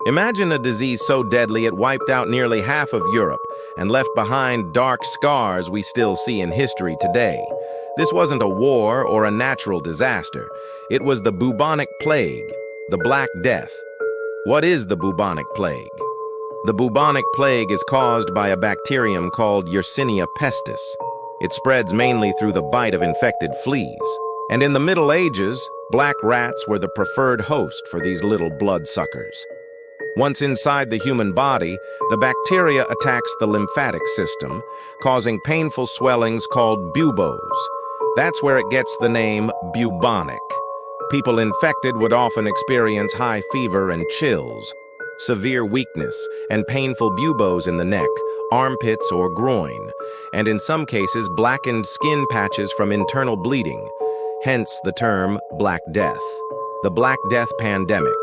Imagine a disease so deadly it wiped out nearly half of Europe and left behind dark scars we still see in history today. This wasn't a war or a natural disaster. It was the bubonic plague, the Black Death. What is the bubonic plague? The bubonic plague is caused by a bacterium called Yersinia pestis. It spreads mainly through the bite of infected fleas. And in the Middle Ages, black rats were the preferred host for these little bloodsuckers. Once inside the human body, the bacteria attacks the lymphatic system, causing painful swellings called buboes. That's where it gets the name bubonic. People infected would often experience high fever and chills, severe weakness, and painful buboes in the neck, armpits, or groin, and in some cases blackened skin patches from internal bleeding, hence the term Black Death. The Black Death pandemic.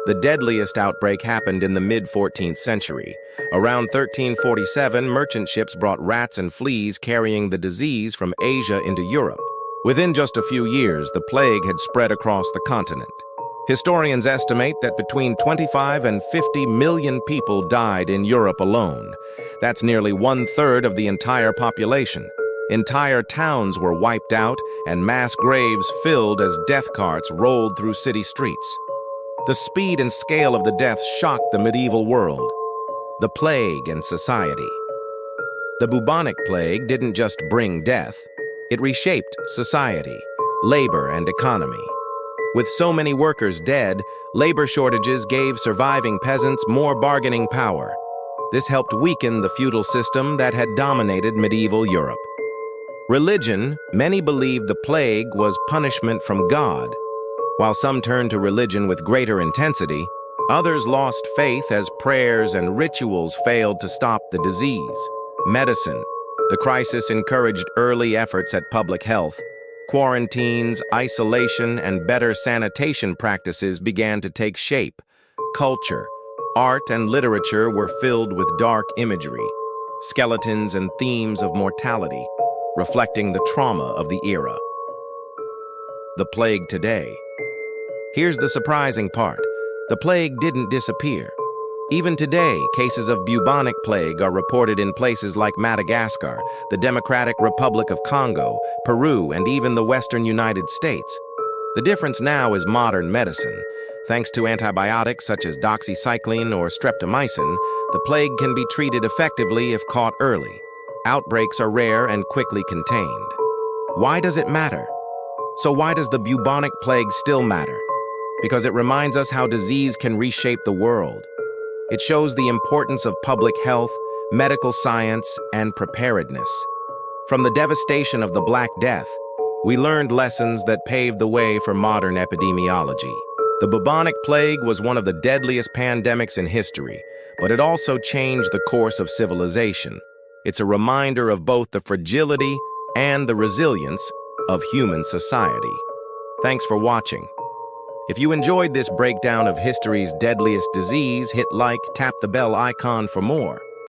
The deadliest outbreak happened in the mid-14th century. Around 1347, merchant ships brought rats and fleas carrying the disease from Asia into Europe. Within just a few years, the plague had spread across the continent. Historians estimate that between 25 and 50 million people died in Europe alone. That's nearly 1/3 of the entire population. Entire towns were wiped out, and mass graves filled as death carts rolled through city streets. The speed and scale of the deaths shocked the medieval world. The plague and society. The bubonic plague didn't just bring death, it reshaped society, labor, and economy. With so many workers dead, labor shortages gave surviving peasants more bargaining power. This helped weaken the feudal system that had dominated medieval Europe. Religion, many believed the plague was punishment from God. While some turned to religion with greater intensity, others lost faith as prayers and rituals failed to stop the disease. Medicine. The crisis encouraged early efforts at public health. Quarantines, isolation, and better sanitation practices began to take shape. Culture, art, and literature were filled with dark imagery, skeletons and themes of mortality, reflecting the trauma of the era. The plague today. Here's the surprising part. The plague didn't disappear. Even today, cases of bubonic plague are reported in places like Madagascar, the Democratic Republic of Congo, Peru, and even the Western United States. The difference now is modern medicine. Thanks to antibiotics such as doxycycline or streptomycin, the plague can be treated effectively if caught early. Outbreaks are rare and quickly contained. Why does it matter? So why does the bubonic plague still matter? Because it reminds us how disease can reshape the world. It shows the importance of public health, medical science, and preparedness. From the devastation of the Black Death, we learned lessons that paved the way for modern epidemiology. The bubonic plague was one of the deadliest pandemics in history, but it also changed the course of civilization. It's a reminder of both the fragility and the resilience of human society. Thanks for watching. If you enjoyed this breakdown of history's deadliest disease, hit like, tap the bell icon for more.